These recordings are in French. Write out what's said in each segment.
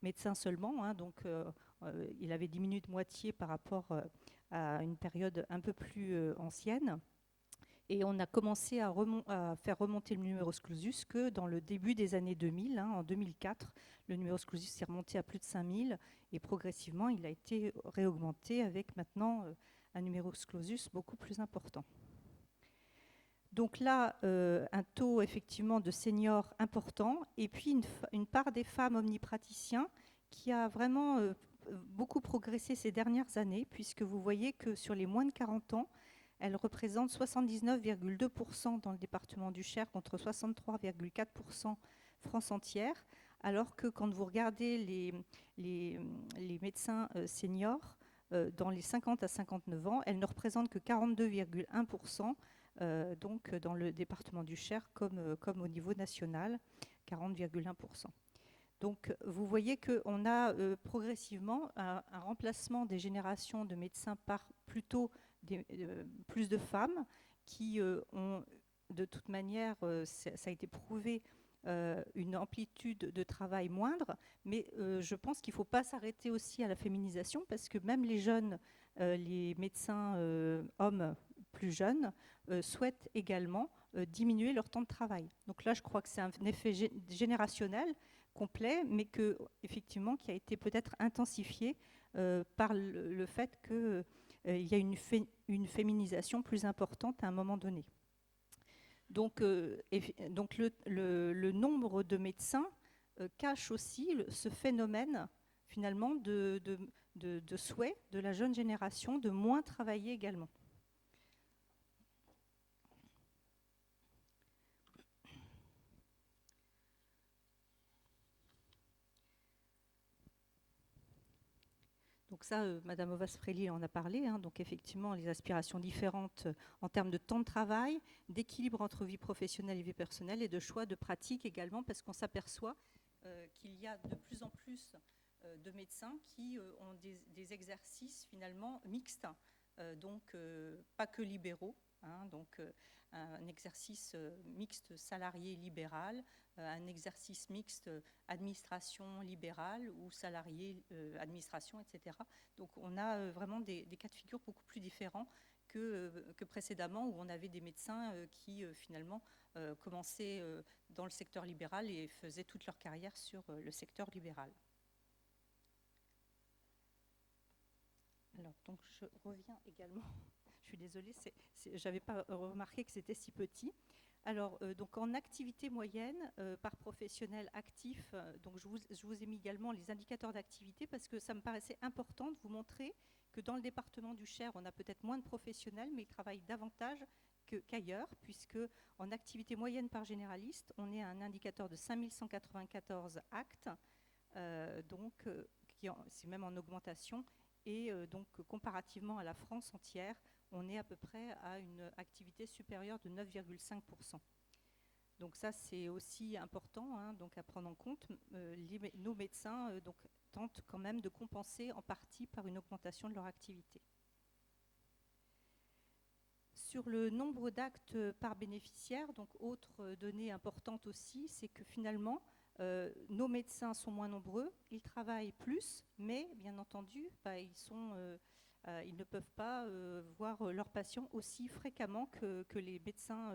médecins seulement, hein, donc il avait diminué de moitié par rapport à une période un peu plus ancienne. Et on a commencé à faire remonter le numerus clausus que dans le début des années 2000, hein, en 2004, le numerus clausus s'est remonté à plus de 5000 et progressivement il a été réaugmenté avec maintenant un numerus clausus beaucoup plus important. Donc là, un taux effectivement de seniors important et puis une part des femmes omnipraticiens qui a vraiment beaucoup progressé ces dernières années, puisque vous voyez que sur les moins de 40 ans, elles représentent 79,2% dans le département du Cher contre 63,4% France entière, alors que quand vous regardez les médecins seniors, dans les 50 à 59 ans, elles ne représentent que 42,1%, donc dans le département du Cher comme au niveau national, 40,1%. Donc vous voyez qu'on a progressivement un remplacement des générations de médecins par plutôt plus de femmes qui ont de toute manière, ça a été prouvé, une amplitude de travail moindre, mais je pense qu'il ne faut pas s'arrêter aussi à la féminisation parce que même les jeunes, les médecins hommes plus jeunes souhaitent également diminuer leur temps de travail. Donc là, je crois que c'est un effet générationnel complet, mais effectivement, qui a été peut-être intensifié par le fait qu'il y a une féminisation plus importante à un moment donné. Donc le nombre de médecins cache aussi ce phénomène finalement de souhait de la jeune génération de moins travailler également. Donc ça, Madame Ovas-Frély en a parlé, hein, donc effectivement les aspirations différentes en termes de temps de travail, d'équilibre entre vie professionnelle et vie personnelle et de choix de pratique également, parce qu'on s'aperçoit qu'il y a de plus en plus de médecins qui ont des exercices finalement mixtes, donc pas que libéraux, hein, donc un exercice mixte salarié-libéral, un exercice mixte administration libérale ou salarié administration, etc. Donc on a vraiment des cas de figure beaucoup plus différents que précédemment, où on avait des médecins qui finalement commençaient dans le secteur libéral et faisaient toute leur carrière sur le secteur libéral. Alors, donc je reviens également, je suis désolée, je n'avais pas remarqué que c'était si petit. Alors, donc en activité moyenne par professionnel actif, donc je vous ai mis également les indicateurs d'activité parce que ça me paraissait important de vous montrer que dans le département du Cher, on a peut-être moins de professionnels, mais ils travaillent davantage qu'ailleurs, puisque en activité moyenne par généraliste, on est à un indicateur de 5194 actes, donc c'est même en augmentation, et donc comparativement à la France entière, on est à peu près à une activité supérieure de 9,5%. Donc ça, c'est aussi important, hein, donc à prendre en compte. Nos médecins donc, tentent quand même de compenser en partie par une augmentation de leur activité. Sur le nombre d'actes par bénéficiaire, donc autre donnée importante aussi, c'est que finalement, nos médecins sont moins nombreux, ils travaillent plus, mais bien entendu, ils ne peuvent pas voir leurs patients aussi fréquemment que les médecins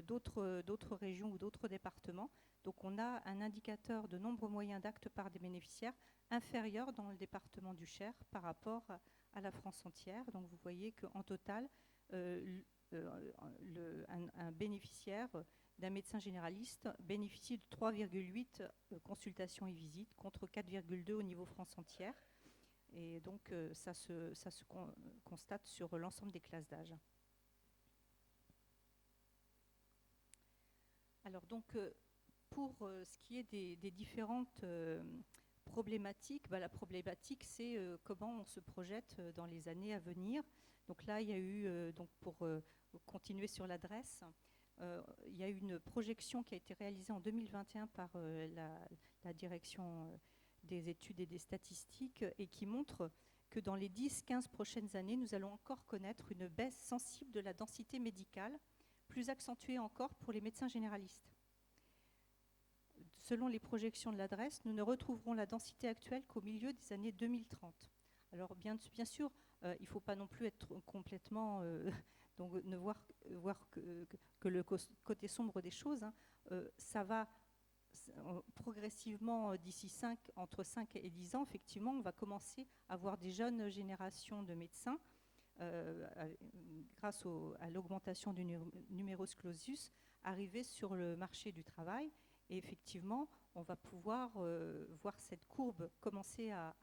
d'autres régions ou d'autres départements. Donc on a un indicateur de nombre moyen d'actes par des bénéficiaires inférieur dans le département du Cher par rapport à la France entière. Donc vous voyez qu'en total, un bénéficiaire d'un médecin généraliste bénéficie de 3,8 consultations et visites contre 4,2 au niveau France entière. Et donc, ça se constate sur l'ensemble des classes d'âge. Alors, donc, pour ce qui est des différentes problématiques, la problématique, c'est comment on se projette dans les années à venir. Donc là, il y a eu, donc pour continuer sur l'adresse, il y a eu une projection qui a été réalisée en 2021 par la direction des études et des statistiques et qui montre que dans les 10-15 prochaines années, nous allons encore connaître une baisse sensible de la densité médicale, plus accentuée encore pour les médecins généralistes. selon les projections de l'adresse, nous ne retrouverons la densité actuelle qu'au milieu des années 2030. Alors bien sûr, il ne faut pas non plus être complètement donc ne voir que le côté sombre des choses. Hein. Ça va progressivement d'ici entre 5 et 10 ans, effectivement, on va commencer à voir des jeunes générations de médecins grâce à l'augmentation du numerus clausus arriver sur le marché du travail. Et effectivement, on va pouvoir voir cette courbe commencer à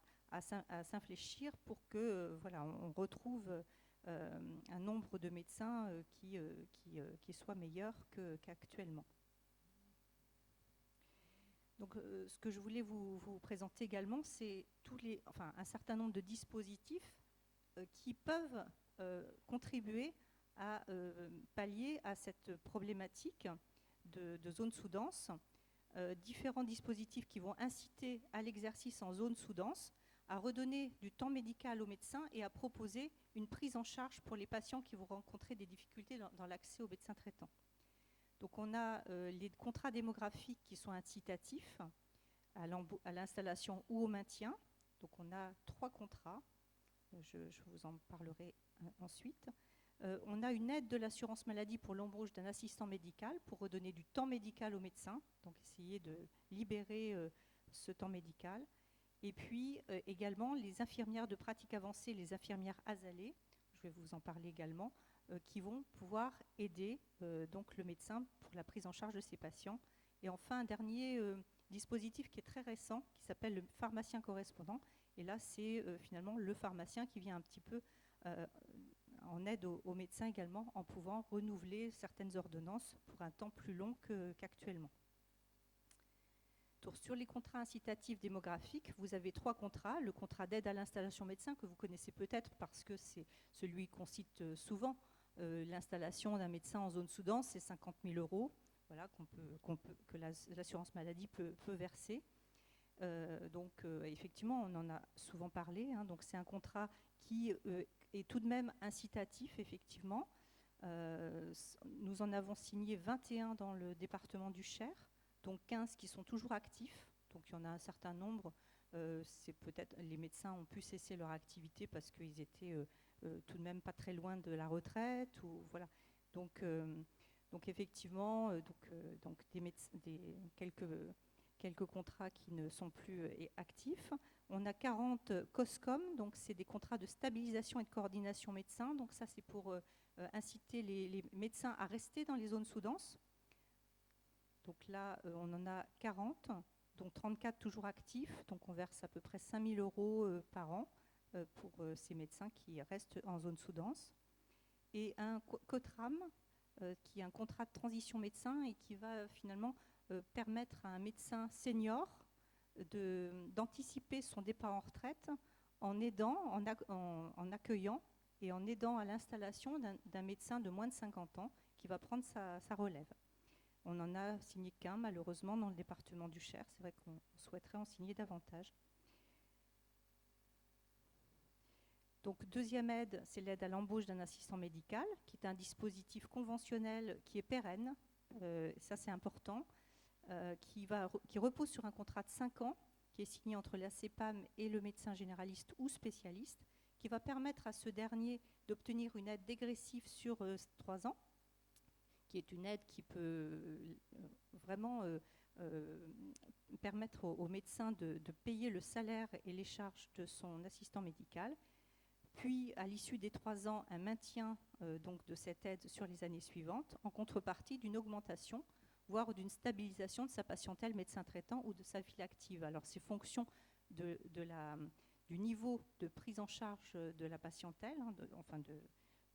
s'infléchir pour que voilà, on retrouve un nombre de médecins qui soit meilleur qu'actuellement. Donc, ce que je voulais vous présenter également, c'est un certain nombre de dispositifs qui peuvent contribuer à pallier à cette problématique de zone sous-dense. Différents dispositifs qui vont inciter à l'exercice en zone sous-dense, à redonner du temps médical aux médecins et à proposer une prise en charge pour les patients qui vont rencontrer des difficultés dans l'accès aux médecins traitants. Donc on a les contrats démographiques qui sont incitatifs à l'installation ou au maintien. Donc on a 3 contrats, je vous en parlerai ensuite. On a une aide de l'assurance maladie pour l'embauche d'un assistant médical pour redonner du temps médical aux médecins, donc essayer de libérer ce temps médical. Et puis également les infirmières de pratique avancée, les infirmières ASALées, je vais vous en parler également, qui vont pouvoir aider donc le médecin pour la prise en charge de ses patients. Et enfin, un dernier dispositif qui est très récent, qui s'appelle le pharmacien correspondant. Et là, c'est finalement le pharmacien qui vient un petit peu en aide aux médecins également, en pouvant renouveler certaines ordonnances pour un temps plus long qu'actuellement. Sur les contrats incitatifs démographiques, vous avez 3 contrats. Le contrat d'aide à l'installation médecin, que vous connaissez peut-être parce que c'est celui qu'on cite souvent. L'installation d'un médecin en zone sous-dense, c'est 50 000 € voilà, que l'assurance maladie peut verser. Effectivement, on en a souvent parlé. Hein, donc c'est un contrat qui est tout de même incitatif, effectivement. Nous en avons signé 21 dans le département du Cher, donc 15 qui sont toujours actifs. Donc il y en a un certain nombre. C'est peut-être les médecins ont pu cesser leur activité parce qu'ils étaient tout de même pas très loin de la retraite. Ou, voilà. Donc effectivement, quelques contrats qui ne sont plus actifs. On a 40 COSCOM, donc c'est des contrats de stabilisation et de coordination médecins. Donc ça, c'est pour inciter les médecins à rester dans les zones sous-denses. Donc là, on en a 40, dont 34 toujours actifs. Donc on verse à peu près 5 000 € par an pour ces médecins qui restent en zone sous-dense. Et un COTRAM, qui est un contrat de transition médecin et qui va finalement permettre à un médecin senior d'anticiper son départ en retraite en aidant, en accueillant et en aidant à l'installation d'un médecin de moins de 50 ans qui va prendre sa relève. On n'en a signé qu'un, malheureusement, dans le département du Cher. C'est vrai qu'on souhaiterait en signer davantage. Donc, deuxième aide, c'est l'aide à l'embauche d'un assistant médical, qui est un dispositif conventionnel qui est pérenne, ça c'est important, qui repose sur un contrat de 5 ans, qui est signé entre la CEPAM et le médecin généraliste ou spécialiste, qui va permettre à ce dernier d'obtenir une aide dégressive sur 3 ans, qui est une aide qui peut vraiment permettre au médecin de payer le salaire et les charges de son assistant médical. Puis, à l'issue des 3 ans, un maintien donc de cette aide sur les années suivantes, en contrepartie d'une augmentation, voire d'une stabilisation de sa patientèle médecin traitant ou de sa file active. Alors, c'est fonction du niveau de prise en charge de la patientèle, hein,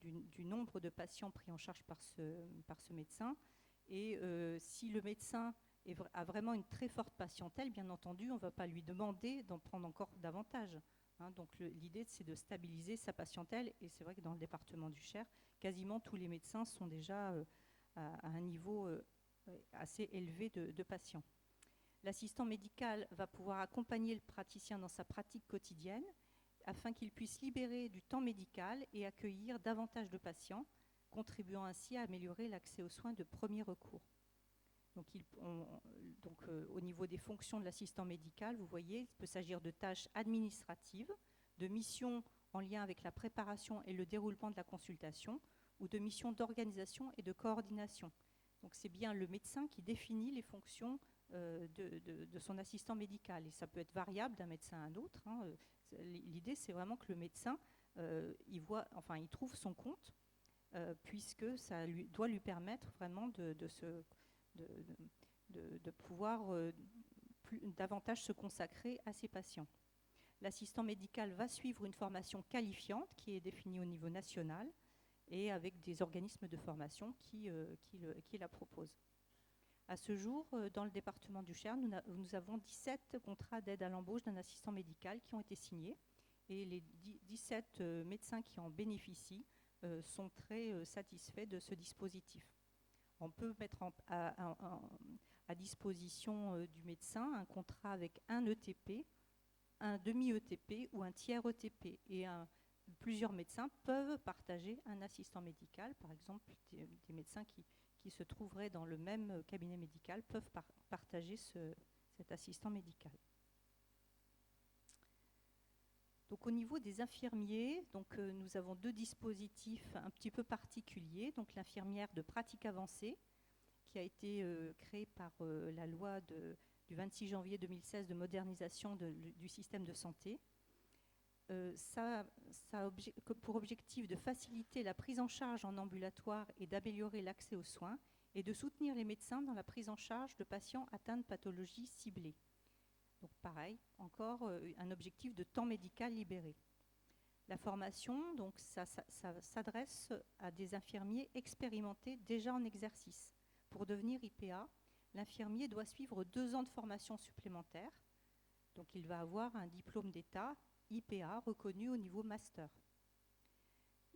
du nombre de patients pris en charge par ce médecin. Et si le médecin a vraiment une très forte patientèle, bien entendu, on ne va pas lui demander d'en prendre encore davantage. Hein, donc l'idée, c'est de stabiliser sa patientèle. Et c'est vrai que dans le département du Cher, quasiment tous les médecins sont déjà à un niveau assez élevé de patients. L'assistant médical va pouvoir accompagner le praticien dans sa pratique quotidienne afin qu'il puisse libérer du temps médical et accueillir davantage de patients, contribuant ainsi à améliorer l'accès aux soins de premier recours. Donc, au niveau des fonctions de l'assistant médical, vous voyez, il peut s'agir de tâches administratives, de missions en lien avec la préparation et le déroulement de la consultation, ou de missions d'organisation et de coordination. Donc, c'est bien le médecin qui définit les fonctions de son assistant médical. Et ça peut être variable d'un médecin à un autre, hein. L'idée, c'est vraiment que le médecin, il trouve son compte, puisque ça doit lui permettre vraiment de pouvoir davantage se consacrer à ses patients. L'assistant médical va suivre une formation qualifiante qui est définie au niveau national et avec des organismes de formation qui la proposent. À ce jour, dans le département du Cher, nous avons 17 contrats d'aide à l'embauche d'un assistant médical qui ont été signés, et les 17 médecins qui en bénéficient sont très satisfaits de ce dispositif. On peut mettre à disposition du médecin un contrat avec un ETP, un demi-ETP ou un tiers ETP. Et plusieurs médecins peuvent partager un assistant médical. Par exemple, des médecins qui se trouveraient dans le même cabinet médical peuvent partager cet assistant médical. Donc, au niveau des infirmiers, nous avons deux dispositifs un petit peu particuliers. Donc, l'infirmière de pratique avancée, qui a été créée par la loi du 26 janvier 2016 de modernisation du système de santé. Ça a pour objectif de faciliter la prise en charge en ambulatoire et d'améliorer l'accès aux soins, et de soutenir les médecins dans la prise en charge de patients atteints de pathologies ciblées. Donc pareil, encore un objectif de temps médical libéré. La formation, donc, ça s'adresse à des infirmiers expérimentés déjà en exercice. Pour devenir IPA, l'infirmier doit suivre 2 ans de formation supplémentaire. Donc il va avoir un diplôme d'État IPA reconnu au niveau master.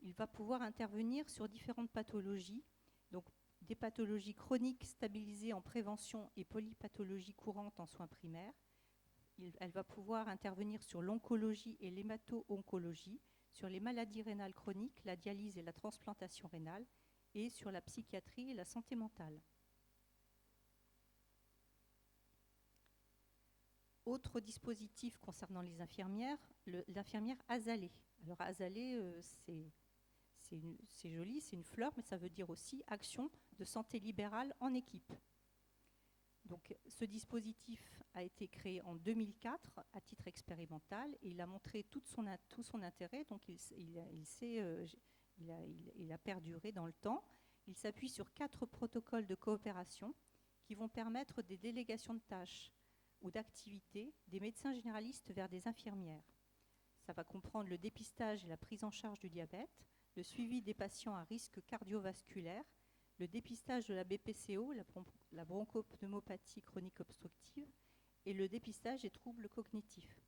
Il va pouvoir intervenir sur différentes pathologies, donc des pathologies chroniques stabilisées en prévention et polypathologies courantes en soins primaires. Elle va pouvoir intervenir sur l'oncologie et l'hémato-oncologie, sur les maladies rénales chroniques, la dialyse et la transplantation rénale, et sur la psychiatrie et la santé mentale. Autre dispositif concernant les infirmières, l'infirmière azalée. Alors azalée, c'est joli, c'est une fleur, mais ça veut dire aussi action de santé libérale en équipe. Donc, ce dispositif a été créé en 2004 à titre expérimental, et il a montré tout son intérêt. Donc il a perduré dans le temps. Il s'appuie sur 4 protocoles de coopération qui vont permettre des délégations de tâches ou d'activités des médecins généralistes vers des infirmières. Ça va comprendre le dépistage et la prise en charge du diabète, le suivi des patients à risque cardiovasculaire, le dépistage de la BPCO, la bronchopneumopathie chronique obstructive, et le dépistage des troubles cognitifs.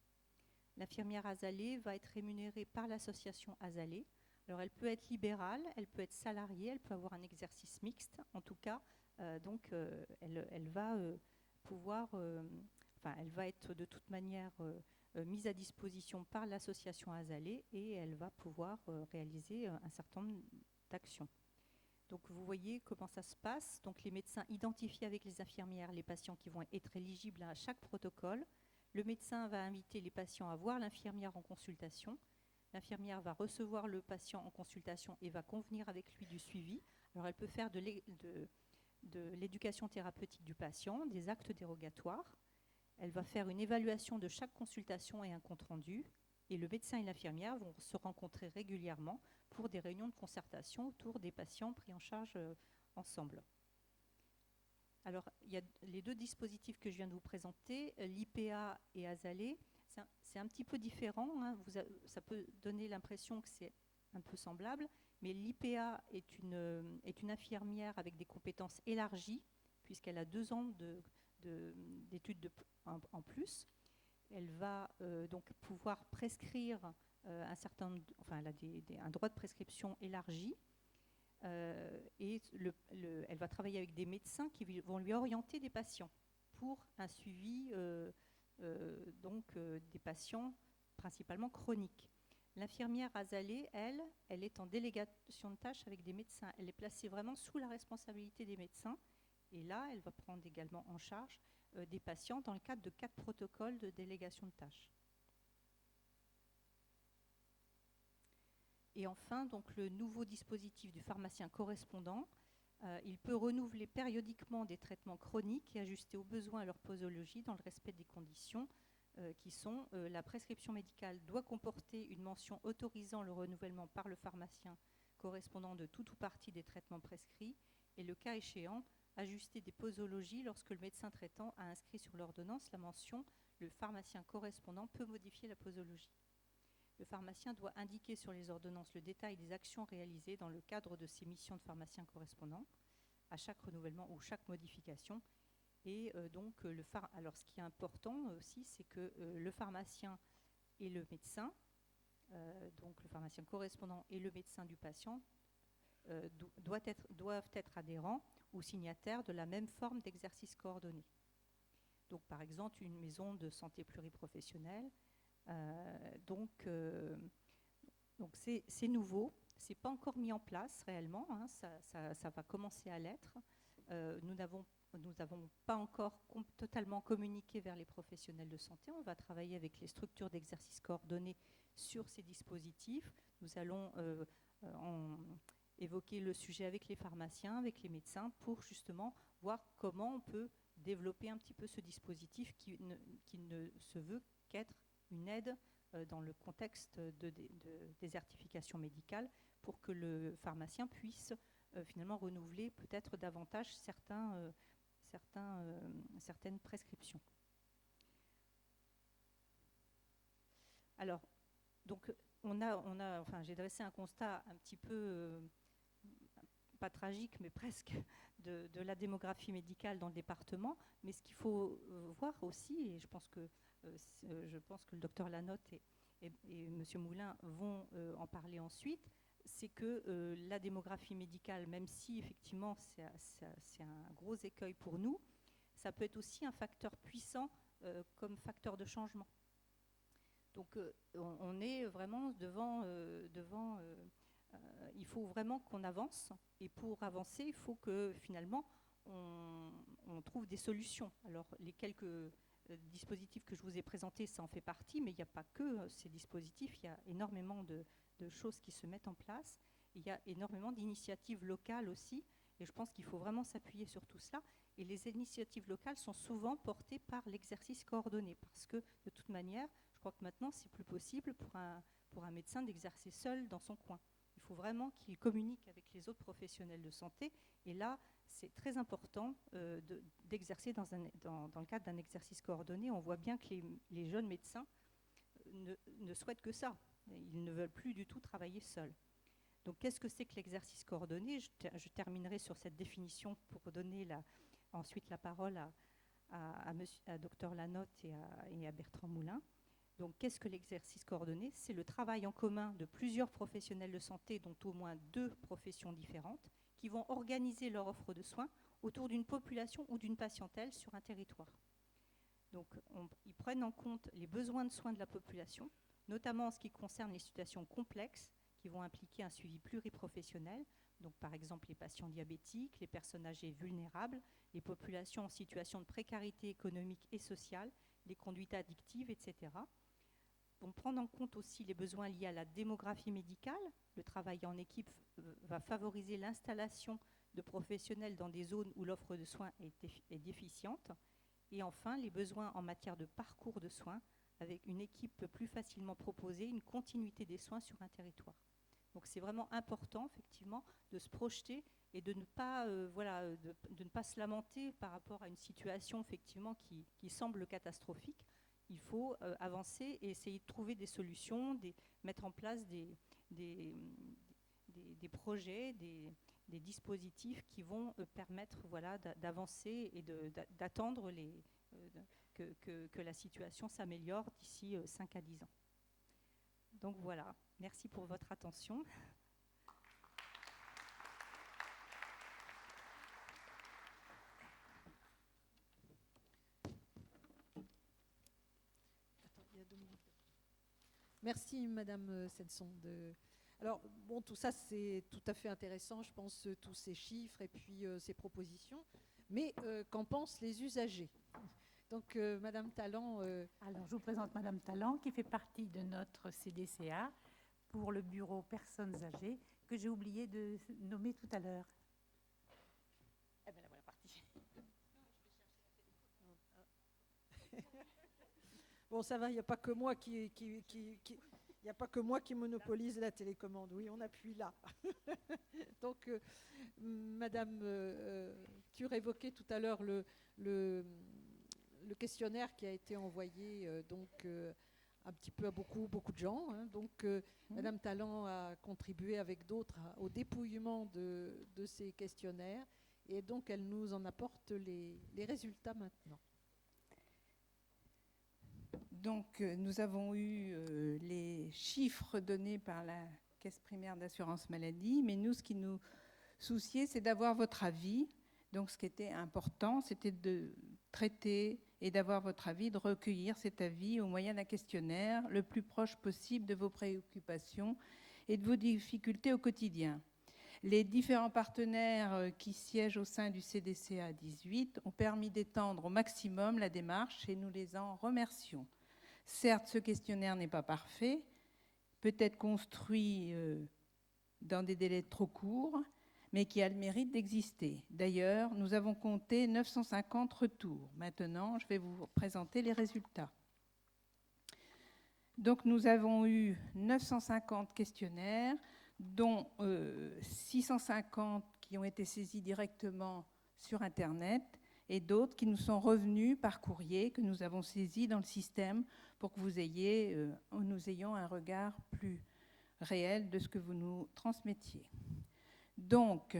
L'infirmière azalée va être rémunérée par l'association azalée. Alors elle peut être libérale, elle peut être salariée, elle peut avoir un exercice mixte. En tout cas, elle va elle va être de toute manière mise à disposition par l'association azalée, et elle va pouvoir réaliser un certain nombre d'actions. Donc vous voyez comment ça se passe. Donc les médecins identifient avec les infirmières les patients qui vont être éligibles à chaque protocole. Le médecin va inviter les patients à voir l'infirmière en consultation. L'infirmière va recevoir le patient en consultation et va convenir avec lui du suivi. Alors elle peut faire de l'éducation thérapeutique du patient, des actes dérogatoires. Elle va faire une évaluation de chaque consultation et un compte-rendu. Et le médecin et l'infirmière vont se rencontrer régulièrement pour des réunions de concertation autour des patients pris en charge ensemble. Alors, il y a les 2 dispositifs que je viens de vous présenter, l'IPA et azalée. C'est un petit peu différent, hein. Ça peut donner l'impression que c'est un peu semblable, mais l'IPA est une infirmière avec des compétences élargies, puisqu'elle a 2 ans d'études en plus. Elle va donc pouvoir prescrire elle a un droit de prescription élargi, et elle va travailler avec des médecins qui vont lui orienter des patients pour un suivi des patients principalement chroniques. L'infirmière azalée, elle est en délégation de tâches avec des médecins. Elle est placée vraiment sous la responsabilité des médecins, Et là, elle va prendre également en charge des patients dans le cadre de 4 protocoles de délégation de tâches. Et enfin, donc, le nouveau dispositif du pharmacien correspondant, il peut renouveler périodiquement des traitements chroniques et ajuster aux besoins à leur posologie dans le respect des conditions qui sont la prescription médicale doit comporter une mention autorisant le renouvellement par le pharmacien correspondant de tout ou partie des traitements prescrits et le cas échéant, ajuster des posologies lorsque le médecin traitant a inscrit sur l'ordonnance la mention « le pharmacien correspondant peut modifier la posologie ». Le pharmacien doit indiquer sur les ordonnances le détail des actions réalisées dans le cadre de ses missions de pharmacien correspondant à chaque renouvellement ou chaque modification. Et alors ce qui est important aussi, c'est que le pharmacien et le médecin, donc le pharmacien correspondant et le médecin du patient, doivent être adhérents ou signataires de la même forme d'exercice coordonné. Donc par exemple, une maison de santé pluriprofessionnelle. Donc c'est nouveau, c'est pas encore mis en place réellement, hein, ça va commencer à l'être. Nous n'avons pas encore totalement communiqué vers les professionnels de santé. On va travailler avec les structures d'exercice coordonné sur ces dispositifs. Nous allons évoquer le sujet avec les pharmaciens, avec les médecins, pour justement voir comment on peut développer un petit peu ce dispositif qui ne se veut qu'être une aide dans le contexte de désertification médicale pour que le pharmacien puisse finalement renouveler peut-être davantage certaines prescriptions. Alors, donc, j'ai dressé un constat un petit peu, pas tragique, mais presque, de la démographie médicale dans le département. Mais ce qu'il faut voir aussi, et je pense que le docteur Lanotte et M. Moulin vont en parler ensuite, c'est que la démographie médicale, même si effectivement c'est un gros écueil pour nous, ça peut être aussi un facteur puissant comme facteur de changement. Donc on est vraiment devant il faut vraiment qu'on avance, et pour avancer, il faut que finalement on trouve des solutions. Alors les quelques dispositifs que je vous ai présentés, ça en fait partie, mais il n'y a pas que ces dispositifs, il y a énormément de choses qui se mettent en place. Il y a énormément d'initiatives locales aussi, et je pense qu'il faut vraiment s'appuyer sur tout cela. Et les initiatives locales sont souvent portées par l'exercice coordonné, parce que de toute manière, je crois que maintenant, c'est plus possible pour un médecin d'exercer seul dans son coin. Il faut vraiment qu'il communique avec les autres professionnels de santé. Et là, c'est très important d'exercer dans le cadre d'un exercice coordonné. On voit bien que les jeunes médecins ne souhaitent que ça. Ils ne veulent plus du tout travailler seuls. Donc, qu'est-ce que c'est que l'exercice coordonné ? Je terminerai sur cette définition pour donner ensuite la parole à Dr Lanotte et à Bertrand Moulin. Donc, qu'est-ce que l'exercice coordonné ? C'est le travail en commun de plusieurs professionnels de santé, dont au moins 2 professions différentes, qui vont organiser leur offre de soins autour d'une population ou d'une patientèle sur un territoire. Donc, ils prennent en compte les besoins de soins de la population, notamment en ce qui concerne les situations complexes qui vont impliquer un suivi pluriprofessionnel, donc par exemple les patients diabétiques, les personnes âgées vulnérables, les populations en situation de précarité économique et sociale, les conduites addictives, etc. Vont prendre en compte aussi les besoins liés à la démographie médicale. Le travail en équipe va favoriser l'installation de professionnels dans des zones où l'offre de soins est déficiente. Et enfin, les besoins en matière de parcours de soins, avec une équipe peut plus facilement proposer une continuité des soins sur un territoire. Donc c'est vraiment important, effectivement, de se projeter et de ne pas, de ne pas se lamenter par rapport à une situation, effectivement, qui semble catastrophique. Il faut avancer et essayer de trouver des solutions, mettre en place des projets, des dispositifs qui vont permettre d'avancer et d'attendre que la situation s'améliore d'ici 5 à 10 ans. Donc voilà, merci pour votre attention. Merci Madame Senson. Alors bon, tout ça c'est tout à fait intéressant, je pense, tous ces chiffres et puis ces propositions. mais qu'en pensent les usagers. Donc, Madame Talent. Alors, je vous présente Madame Talent, qui fait partie de notre CDCA pour le bureau personnes âgées, que j'ai oublié de nommer tout à l'heure. Eh bien, la voilà partie. Bon, ça va, il n'y a pas que moi qui il n'y a pas que moi qui monopolise la télécommande. Oui, on appuie là. Donc, Madame Tur évoquait tout à l'heure le questionnaire qui a été envoyé un petit peu à beaucoup de gens. Hein. Donc, Madame Talent a contribué avec d'autres au dépouillement de ces questionnaires. Et donc, elle nous en apporte les résultats maintenant. Donc, nous avons eu les chiffres donnés par la Caisse primaire d'assurance maladie, mais nous, ce qui nous souciait, c'est d'avoir votre avis. Donc, ce qui était important, c'était de traiter et d'avoir votre avis, de recueillir cet avis au moyen d'un questionnaire le plus proche possible de vos préoccupations et de vos difficultés au quotidien. Les différents partenaires qui siègent au sein du CDCA 18 ont permis d'étendre au maximum la démarche et nous les en remercions. Certes, ce questionnaire n'est pas parfait, peut être construit dans des délais trop courts, mais qui a le mérite d'exister. D'ailleurs, nous avons compté 950 retours. Maintenant, je vais vous présenter les résultats. Donc, nous avons eu 950 questionnaires, dont 650 qui ont été saisis directement sur Internet et d'autres qui nous sont revenus par courrier, que nous avons saisis dans le système pour que nous ayons un regard plus réel de ce que vous nous transmettiez. Donc,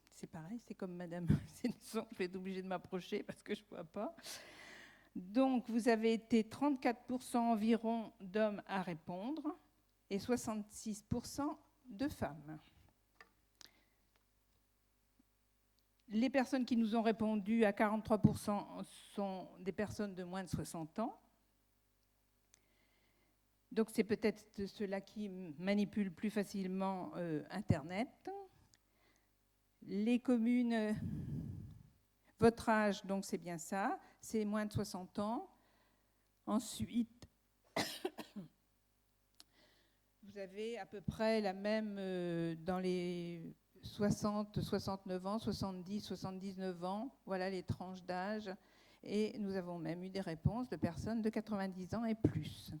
c'est pareil, c'est comme Madame Senson, je vais être obligée de m'approcher parce que je ne vois pas. Donc, vous avez été 34% environ d'hommes à répondre et 66% de femmes. Les personnes qui nous ont répondu à 43% sont des personnes de moins de 60 ans. Donc, c'est peut-être ceux-là qui manipulent plus facilement Internet. Les communes, votre âge, donc c'est bien ça, c'est moins de 60 ans. Ensuite, vous avez à peu près la même dans les 60, 69 ans, 70, 79 ans. Voilà les tranches d'âge. Et nous avons même eu des réponses de personnes de 90 ans et plus.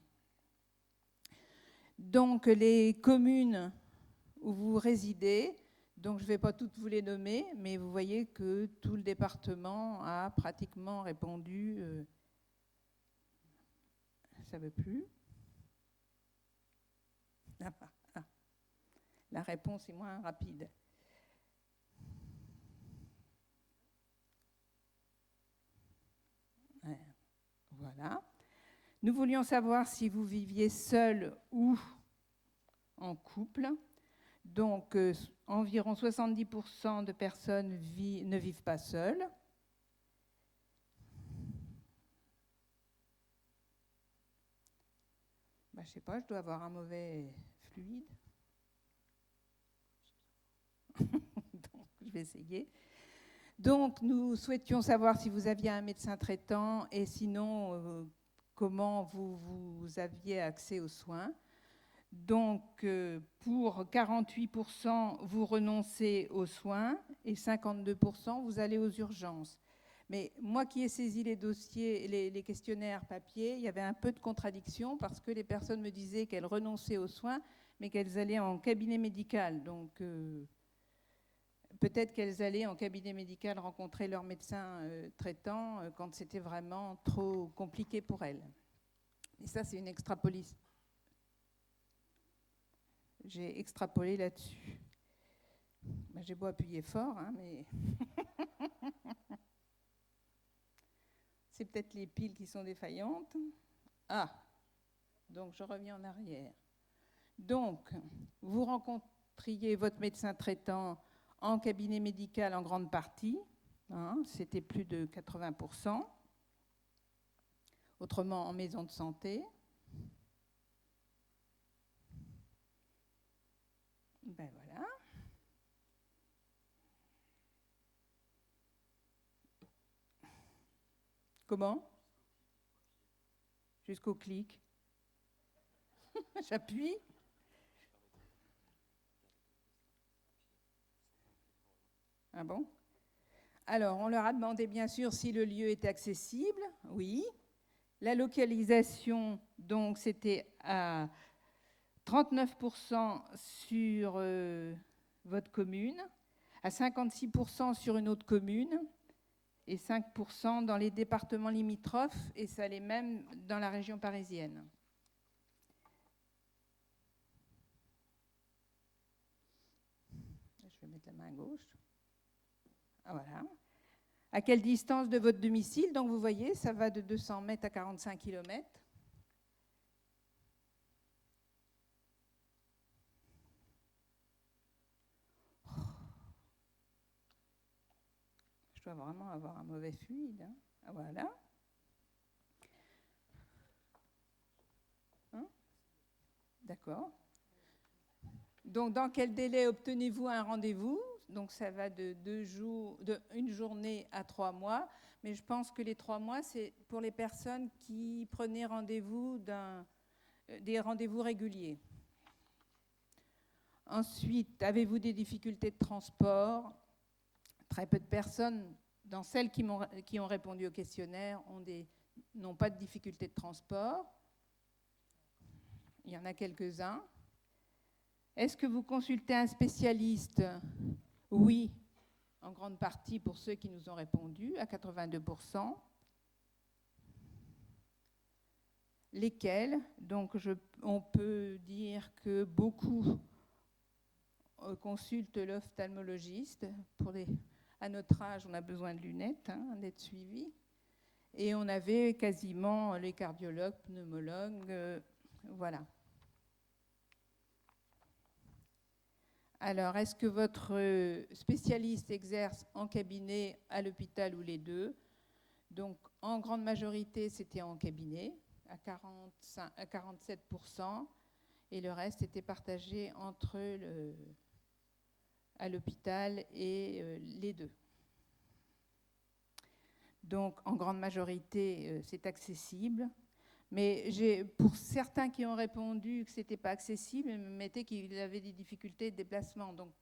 Donc, les communes où vous résidez, donc je ne vais pas toutes vous les nommer, mais vous voyez que tout le département a pratiquement répondu. Ça ne veut plus. La réponse est moins rapide. Voilà. Nous voulions savoir si vous viviez seul ou en couple. Donc, environ 70% de personnes ne vivent pas seules. Je ne sais pas, je dois avoir un mauvais fluide. Donc, je vais essayer. Donc, nous souhaitions savoir si vous aviez un médecin traitant et sinon, comment vous aviez accès aux soins. Donc, pour 48%, vous renoncez aux soins et 52%, vous allez aux urgences. Mais moi qui ai saisi les dossiers, les questionnaires papier, il y avait un peu de contradiction parce que les personnes me disaient qu'elles renonçaient aux soins, mais qu'elles allaient en cabinet médical. Donc, peut-être qu'elles allaient en cabinet médical rencontrer leur médecin traitant quand c'était vraiment trop compliqué pour elles. Et ça, c'est une extrapolation. J'ai extrapolé là-dessus. Ben, j'ai beau appuyer fort, hein, mais c'est peut-être les piles qui sont défaillantes. Ah, donc je reviens en arrière. Donc, vous rencontriez votre médecin traitant en cabinet médical en grande partie, hein, c'était plus de 80%, autrement en maison de santé. Ben voilà. Comment? Jusqu'au clic. J'appuie. Ah bon? Alors, on leur a demandé bien sûr si le lieu était accessible. Oui. La localisation, donc, c'était à 39% sur votre commune, à 56% sur une autre commune et 5% dans les départements limitrophes, et ça l'est même dans la région parisienne. Je vais mettre la main à gauche. Ah, voilà. À quelle distance de votre domicile? Donc vous voyez, ça va de 200 mètres à 45 km. Je dois vraiment avoir un mauvais fluide. Hein. Ah, voilà. Hein? D'accord. Donc, dans quel délai obtenez-vous un rendez-vous? Donc, ça va de 2 jours, de 1 journée à 3 mois. Mais je pense que les 3 mois, c'est pour les personnes qui prenaient rendez-vous des rendez-vous réguliers. Ensuite, avez-vous des difficultés de transport? Très peu de personnes, dans celles qui ont répondu au questionnaire, n'ont pas de difficultés de transport. Il y en a quelques-uns. Est-ce que vous consultez un spécialiste? Oui, en grande partie pour ceux qui nous ont répondu, à 82%. Lesquels? Donc, on peut dire que beaucoup consultent l'ophtalmologiste. À notre âge, on a besoin de lunettes, hein, d'être suivi. Et on avait quasiment les cardiologues, pneumologues, voilà. Alors, est-ce que votre spécialiste exerce en cabinet, à l'hôpital ou les deux? Donc, en grande majorité, c'était en cabinet, à 47%, et le reste était partagé entre à l'hôpital et les deux. Donc, en grande majorité, c'est accessible. Mais pour certains qui ont répondu que ce n'était pas accessible, ils me mettaient qu'ils avaient des difficultés de déplacement. Donc,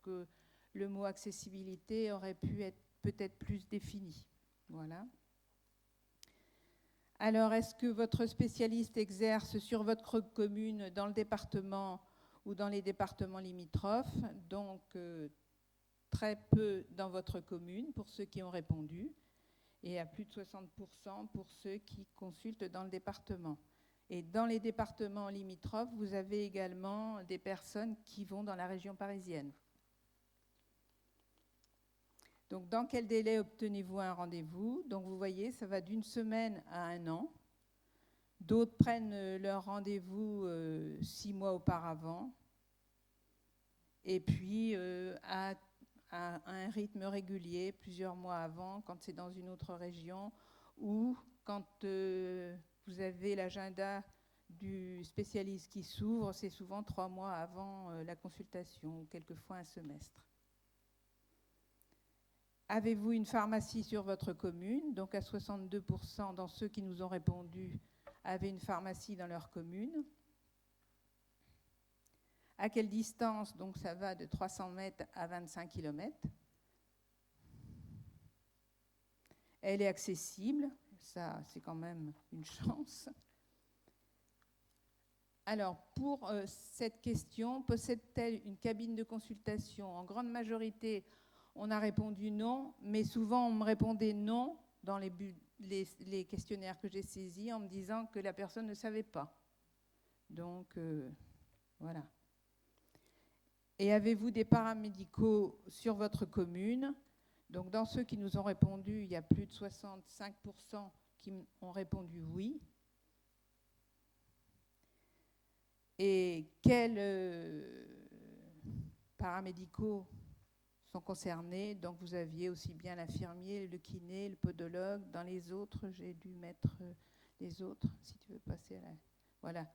le mot accessibilité aurait pu être peut-être plus défini. Voilà. Alors, est-ce que votre spécialiste exerce sur votre commune, dans le département ou dans les départements limitrophes? Donc, très peu dans votre commune, pour ceux qui ont répondu, et à plus de 60% pour ceux qui consultent dans le département. Et dans les départements limitrophes, vous avez également des personnes qui vont dans la région parisienne. Donc, dans quel délai obtenez-vous un rendez-vous? Donc, vous voyez, ça va d'1 semaine à 1 an. D'autres prennent leur rendez-vous 6 mois auparavant. Et puis, à un rythme régulier, plusieurs mois avant, quand c'est dans une autre région, ou quand vous avez l'agenda du spécialiste qui s'ouvre, c'est souvent 3 mois avant la consultation, ou quelquefois un semestre. Avez-vous une pharmacie sur votre commune? Donc à 62% dans ceux qui nous ont répondu avaient une pharmacie dans leur commune. À quelle distance? Donc ça va de 300 mètres à 25 km. Elle est accessible, ça c'est quand même une chance. Alors pour cette question, possède-t-elle une cabine de consultation? En grande majorité, on a répondu non, mais souvent on me répondait non dans les questionnaires que j'ai saisis en me disant que la personne ne savait pas. Donc voilà. Et avez-vous des paramédicaux sur votre commune? Donc dans ceux qui nous ont répondu, il y a plus de 65% qui ont répondu oui. Et quels paramédicaux sont concernés? Donc vous aviez aussi bien l'infirmier, le kiné, le podologue. Dans les autres, j'ai dû mettre les autres, si tu veux passer à la... Voilà,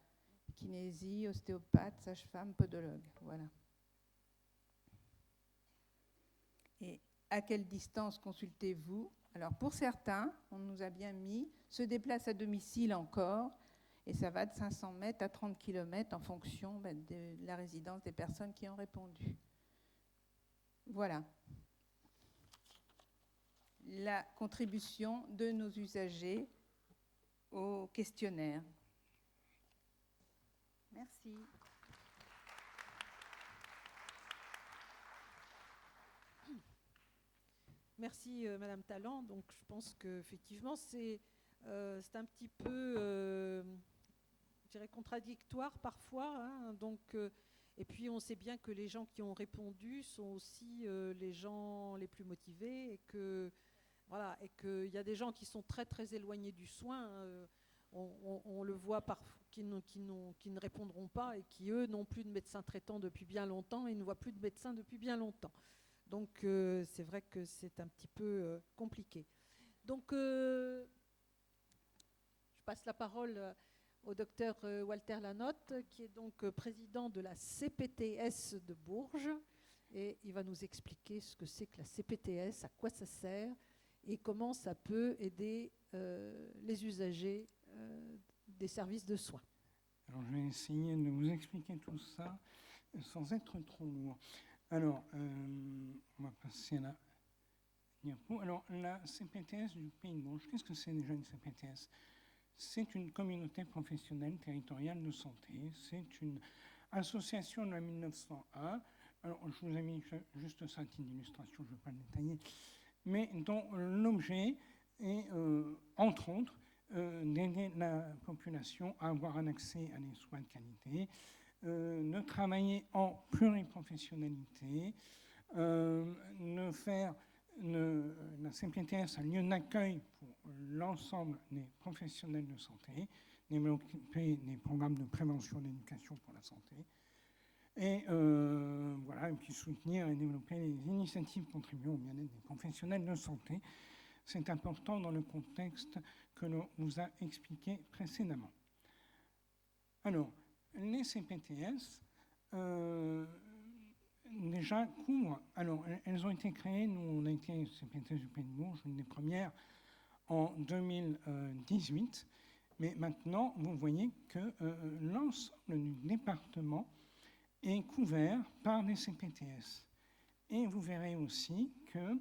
kinésie, ostéopathe, sage-femme, podologue, voilà. Et à quelle distance consultez-vous? Alors pour certains, on nous a bien mis, se déplace à domicile encore, et ça va de 500 mètres à 30 km en fonction de la résidence des personnes qui ont répondu. Voilà la contribution de nos usagers au questionnaire. Merci. Merci Madame Talent. Donc je pense qu'effectivement c'est un petit peu, je dirais, contradictoire parfois. Hein. Donc, et puis on sait bien que les gens qui ont répondu sont aussi les gens les plus motivés et que voilà, et qu'il y a des gens qui sont très très éloignés du soin. On le voit parfois, qui ne répondront pas et qui eux n'ont plus de médecin traitant depuis bien longtemps et ne voient plus de médecin depuis bien longtemps. Donc c'est vrai que c'est un petit peu compliqué. Donc je passe la parole au docteur Walter Lanotte, qui est donc président de la CPTS de Bourges. Et il va nous expliquer ce que c'est que la CPTS, à quoi ça sert et comment ça peut aider les usagers des services de soins. Alors je vais essayer de vous expliquer tout ça sans être trop lourd. Alors, on va passer à la diapo. Alors, la CPTS du Pays de Bourges, qu'est-ce que c'est déjà une CPTS? C'est une communauté professionnelle territoriale de santé. C'est une association de la 1901. Alors, je vous ai mis juste ça à titre d'illustration, je ne vais pas le détailler, mais dont l'objet est, entre autres, d'aider la population à avoir un accès à des soins de qualité, de travailler en pluriprofessionnalité, de faire la CPTS un lieu d'accueil pour l'ensemble des professionnels de santé, développer des programmes de prévention et d'éducation pour la santé, et voilà, et puis soutenir et développer les initiatives contribuant au bien-être des professionnels de santé. C'est important dans le contexte que l'on vous a expliqué précédemment. Alors, les CPTS, déjà couvrent, alors elles ont été créées, nous on a été CPTS du Pays de Bourges, une des premières en 2018, mais maintenant vous voyez que l'ensemble du département est couvert par des CPTS. Et vous verrez aussi que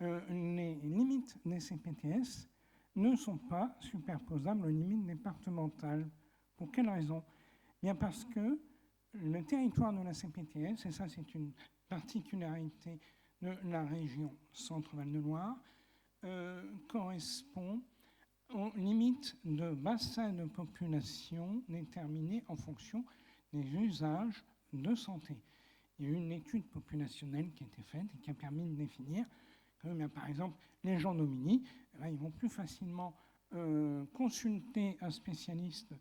les limites des CPTS ne sont pas superposables aux limites départementales. Pour quelle raison? Bien parce que le territoire de la CPTS, et ça c'est une particularité de la région Centre-Val de Loire, correspond aux limites de bassin de population déterminées en fonction des usages de santé. Il y a eu une étude populationnelle qui a été faite et qui a permis de définir que, par exemple, les gens d'Aumigny, ils vont plus facilement consulter un spécialiste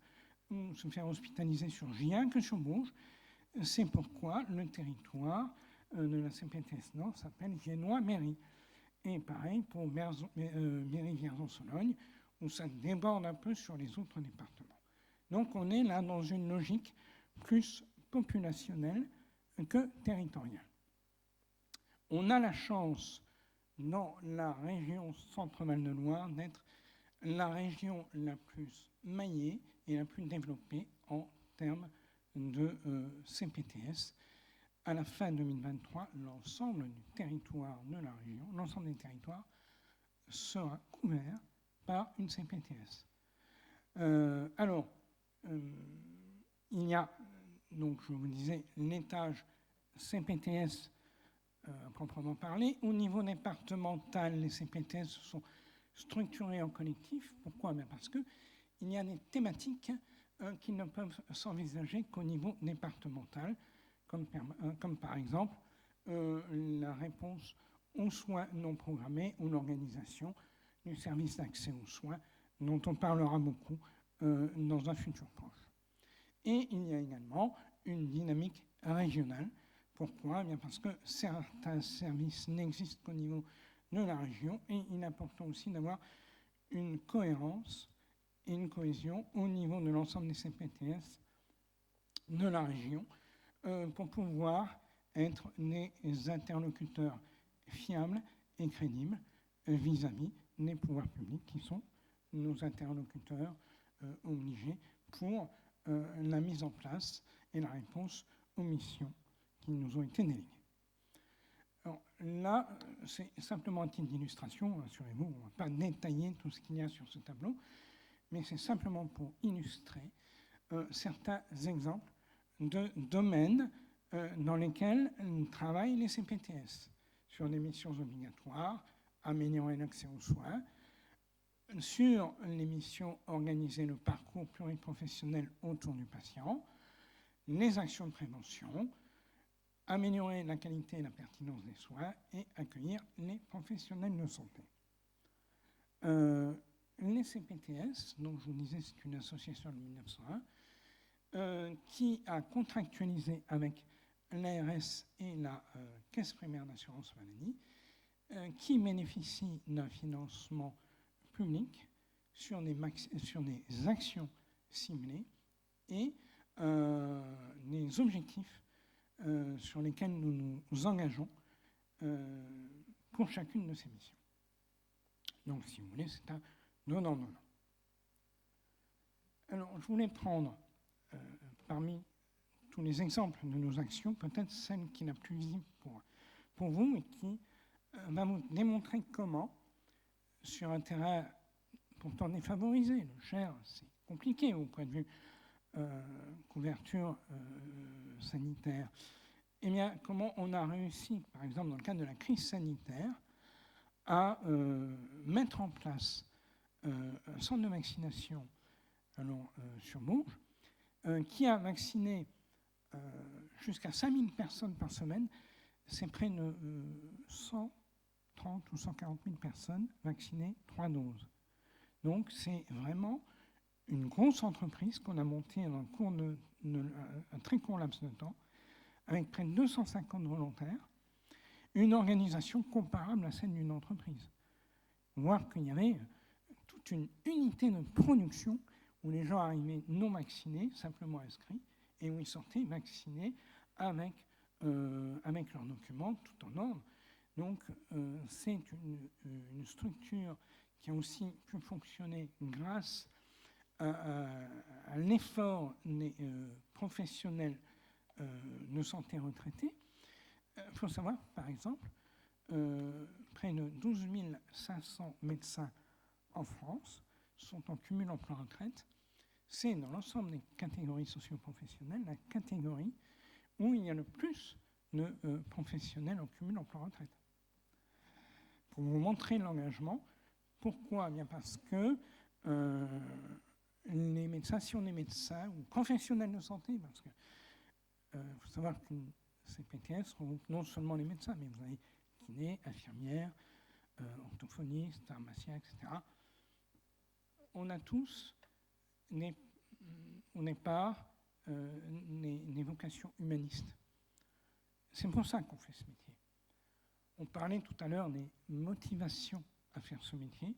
ou se faire hospitaliser sur Gien que sur Bourges. C'est pourquoi le territoire de la CPTS Nord s'appelle Giennois-Méry. Et pareil pour Méry-Vierzon-Sologne, où ça déborde un peu sur les autres départements. Donc on est là dans une logique plus populationnelle que territoriale. On a la chance dans la région Centre-Val de Loire d'être la région la plus maillée et la plus développée en termes de CPTS. À la fin 2023, l'ensemble du territoire de la région, l'ensemble des territoires sera couvert par une CPTS. Il y a, donc je vous disais, l'étage CPTS proprement parlé. Au niveau départemental, les CPTS sont structurés en collectif. Pourquoi? Parce qu'il y a des thématiques qui ne peuvent s'envisager qu'au niveau départemental, comme par exemple la réponse aux soins non programmés ou l'organisation du service d'accès aux soins, dont on parlera beaucoup dans un futur proche. Et il y a également une dynamique régionale. Pourquoi? Bien parce que certains services n'existent qu'au niveau de la région et il est important aussi d'avoir une cohérence et une cohésion au niveau de l'ensemble des CPTS de la région pour pouvoir être des interlocuteurs fiables et crédibles vis-à-vis des pouvoirs publics qui sont nos interlocuteurs obligés pour la mise en place et la réponse aux missions qui nous ont été déléguées. Alors, là, c'est simplement un titre d'illustration, rassurez-vous, on ne va pas détailler tout ce qu'il y a sur ce tableau, mais c'est simplement pour illustrer certains exemples de domaines dans lesquels travaillent les CPTS, sur des missions obligatoires, améliorer l'accès aux soins, sur les missions organiser le parcours pluriprofessionnel autour du patient, les actions de prévention, améliorer la qualité et la pertinence des soins et accueillir les professionnels de santé. Les CPTS, dont je vous disais, c'est une association de 1901, qui a contractualisé avec l'ARS et la Caisse primaire d'assurance maladie, qui bénéficie d'un financement public sur des actions ciblées et des objectifs sur lesquels nous nous engageons pour chacune de ces missions. Donc, si vous voulez, c'est un donnant-donnant. Alors, je voulais prendre, parmi tous les exemples de nos actions, peut-être celle qui est la plus visible pour vous et qui va vous démontrer comment, sur un terrain pourtant défavorisé, le Cher, c'est compliqué au point de vue couverture sanitaire, eh bien, comment on a réussi, par exemple, dans le cadre de la crise sanitaire, à mettre en place un centre de vaccination sur Bourges, qui a vacciné jusqu'à 5000 personnes par semaine. C'est près de 130 ou 140 000 personnes vaccinées 3 doses. Donc, c'est vraiment une grosse entreprise qu'on a montée dans le cours un très court laps de temps, avec près de 250 volontaires, une organisation comparable à celle d'une entreprise. Voir qu'il y avait toute une unité de production où les gens arrivaient non vaccinés, simplement inscrits, et où ils sortaient vaccinés avec leurs documents, tout en ordre. Donc, c'est une structure qui a aussi pu fonctionner grâce à l'effort des professionnels de santé retraités. Il faut savoir, par exemple, près de 12 500 médecins en France sont en cumul emploi-retraite. C'est dans l'ensemble des catégories socio-professionnelles la catégorie où il y a le plus de professionnels en cumul emploi-retraite. Pour vous montrer l'engagement, pourquoi ? Bien parce que les médecins, si on est médecin ou professionnels de santé, parce que faut savoir qu'une CPTS regroupe non seulement les médecins, mais vous avez kinés, infirmières, orthophonistes, pharmaciens, etc. On a tous au départ des vocations humanistes. C'est pour ça qu'on fait ce métier. On parlait tout à l'heure des motivations à faire ce métier.